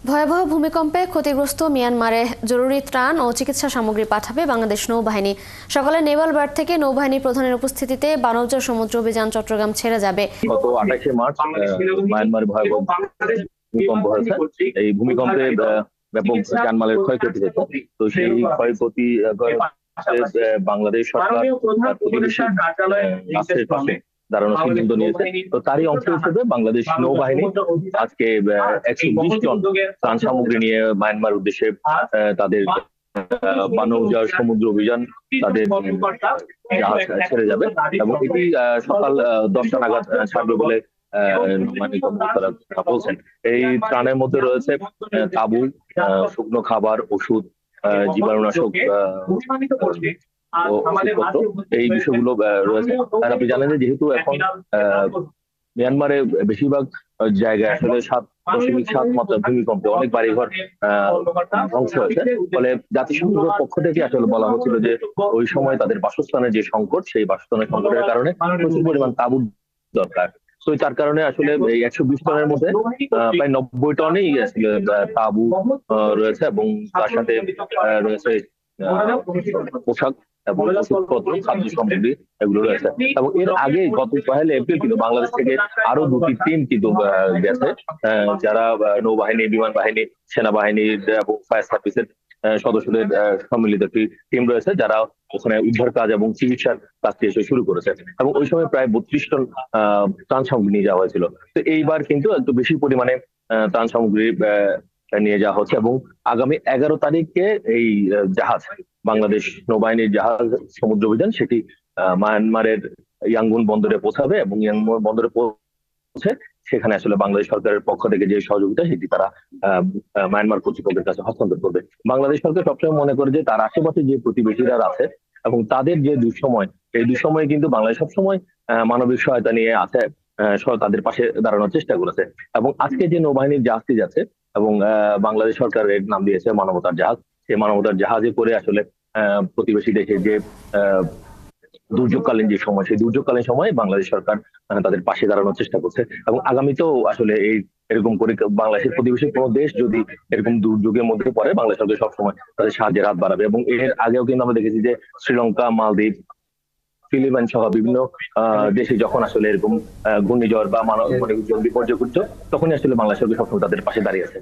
ভয়াবহ ভূমিকম্পে ক্ষতিগ্রস্ত মিয়ানমারে জরুরি ত্রাণ ও চিকিৎসা সামগ্রী পাঠাবে বাংলাদেশ নৌবাহিনী। সকালে নেভাল বার্ড থেকে নৌবাহিনী প্রধানের উপস্থিতিতে বানৌজা সমুদ্র অভিযান চট্টগ্রাম ছেড়ে যাবে। গত 28শে মার্চ মায়ানমারে ভয়াবহ ভূমিকম্প হয়েছে। এই ভূমিকম্পে ব্যাপক জানমালের ক্ষয়ক্ষতি হয়েছে। তো সেই ক্ষয়ক্ষতি বাংলাদেশ সরকার রাষ্ট্রের পাশে দাঁড়ানোর সিদ্ধান্ত নিয়েছে। তো তারই অংশ হিসেবে বাংলাদেশ নৌবাহিনী আজকে 120 টন ত্রাণ সামগ্রী নিয়ে মায়ানমার উদ্দেশ্যে তাদের বানৌজার সমুদ্র অভিযান তাদের জাহাজ ছেড়ে যাবে এবং এটি সকাল 10টা নাগাদ ছাড়বে বলে বলছেন। এই ত্রাণের মধ্যে রয়েছে তাঁবু, শুকনো খাবার, ওষুধ, জীবাণুনাশক এই বিষয়গুলো রয়েছে। আর আপনি জানেন যে যেহেতু এখন মিয়ানমারে বেশিরভাগ জায়গায় আসলে 7.7 মাত্রা ভূমিকম্পে অনেক বাড়িঘর ধ্বংস হয়েছে। ফলে জাতিসংঘের পক্ষ থেকে আসলে বলা হচ্ছিল যে ওই সময় তাদের বাসস্থানের যে সংকট, সেই বাসস্থানের সংকটের কারণে প্রচুর পরিমাণ তাঁবুর দরকার। তো তার কারণে আসলে এই 120 টনের মধ্যে প্রায় 90 টনেই আসলে তাঁবু রয়েছে এবং তার সাথে রয়েছে পোশাক এবং ওষুধপত্র, খাদ্য সামগ্রী এগুলো রয়েছে। এবং এর আগে গত 1 এপ্রিল কিন্তু বাংলাদেশ থেকে আরো 2টি টিম কিন্তু গেছে, যারা নৌবাহিনী, বিমান বাহিনী, সেনাবাহিনীর এবং ফায়ার সার্ভিসের সদস্যদের সম্মিলিত একটি টিম রয়েছে, যারা ওখানে উদ্ধার কাজ এবং চিকিৎসার কাজটি এসে শুরু করেছে। এবং ওই সময় প্রায় 32 টন ত্রাণ সামগ্রী নিয়ে যাওয়া হয়েছিল। তো এইবার কিন্তু একটু বেশি পরিমাণে ত্রাণ সামগ্রী নিয়ে যাওয়া হচ্ছে এবং আগামী 11 তারিখে এই জাহাজ, বাংলাদেশ নৌবাহিনীর জাহাজ সমুদ্র অভিযান, সেটি মায়ানমারের ইয়াঙ্গুন বন্দরে পৌঁছাবে এবং ইয়াঙ্গুন বন্দরে পৌঁছে সেখানে আসলে বাংলাদেশ সরকারের পক্ষ থেকে যে সহযোগিতা সেটি তারা মায়ানমার কর্তৃপক্ষের কাছে হস্তান্তর করবে। বাংলাদেশ সরকার সবসময় মনে করে যে তার আশেপাশে যে প্রতিবেশীরা আছে এবং তাদের যে দুঃসময়, এই দুঃসময়ে কিন্তু বাংলাদেশ সবসময় মানবিক সহায়তা নিয়ে আছে, তাদের পাশে দাঁড়ানোর চেষ্টা করেছে। এবং আজকে যে নৌবাহিনীর জাহাজটি যাচ্ছে এবং বাংলাদেশ সরকার এর নাম দিয়েছে মানবতার জাহাজ, সেই মানবতার জাহাজে করে আসলে প্রতিবেশী দেশে যে দুর্যোগকালীন যে সময়, সেই দুর্যোগকালীন সময় বাংলাদেশ সরকার তাদের পাশে দাঁড়ানোর চেষ্টা করছে। এবং আগামীতেও আসলে এরকম করে বাংলাদেশের প্রতিবেশী কোনো দেশ যদি এরকম দুর্যোগের মধ্যে পড়ে, বাংলাদেশ সরকার সবসময় তাদের সাহায্যের হাত বাড়াবে। এবং এর আগেও কিন্তু আমরা দেখেছি যে শ্রীলঙ্কা, মালদ্বীপ, ফিলিপাইন সহ বিভিন্ন দেশে যখন আসলে এরকম ঘূর্ণিঝড় বা মানব বিপর্যয় ঘটছে, তখনই আসলে বাংলাদেশ সরকার সবসময় তাদের পাশে দাঁড়িয়ে আছে।